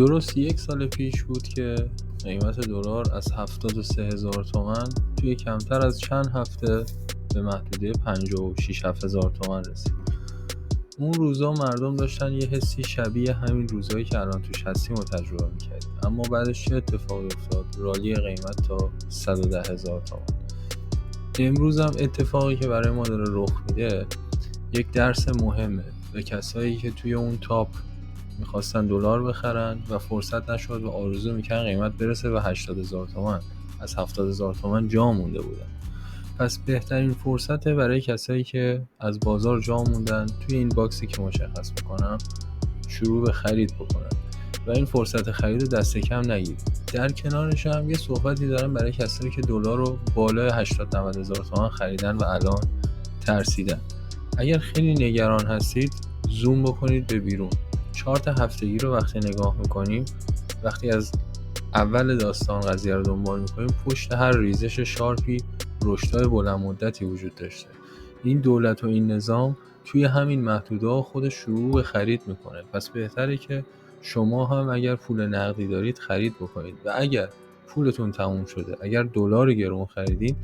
درست 1 سال پیش بود که قیمت دلار از 73,000 تومان توی کمتر از چند هفته به محدوده 56,000 تومان رسید. اون روزا مردم داشتن یه حسی شبیه همین روزایی که الان توش هستیم رو تجربه می‌کردیم. اما بعدش چه اتفاقی افتاد؟ رالی قیمت تا 110,000 تومان. امروز هم اتفاقی که برای ما داره رخ میده یک درس مهمه به کسایی که توی اون تاپ میخواستن دلار بخرن و فرصت نشد و آرزو میکنن قیمت برسه به 80,000 تومان. از 70,000 تومان جا مونده بودن. پس بهترین فرصته برای کسایی که از بازار جا موندن توی این باکسی که مشخص میکنم شروع به خرید بکنن و این فرصت خرید دست کم نگیرید. در کنارش هم یه صحبتی دارم برای کسایی که دلار رو بالای 80-90,000 تومان خریدن و الان ترسیدن. اگر خیلی نگران هستید زوم بکنید به بیرون. چارت هفتگی رو وقتی نگاه میکنیم، وقتی از اول داستان قضیه رو دنبال میکنیم، پشت هر ریزش شارپی رشدهای بلند مدتی وجود داشته. این دولت و این نظام توی همین محدوده خودش شروع به خرید میکنه. پس بهتره که شما هم اگر پول نقدی دارید خرید بکنید و اگر پولتون تموم شده، اگر دلار گرون خریدین،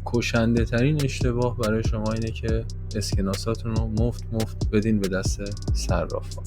کشنده ترین اشتباه برای شما اینه که اسکناساتون رو مفت بدین به دست صرافا.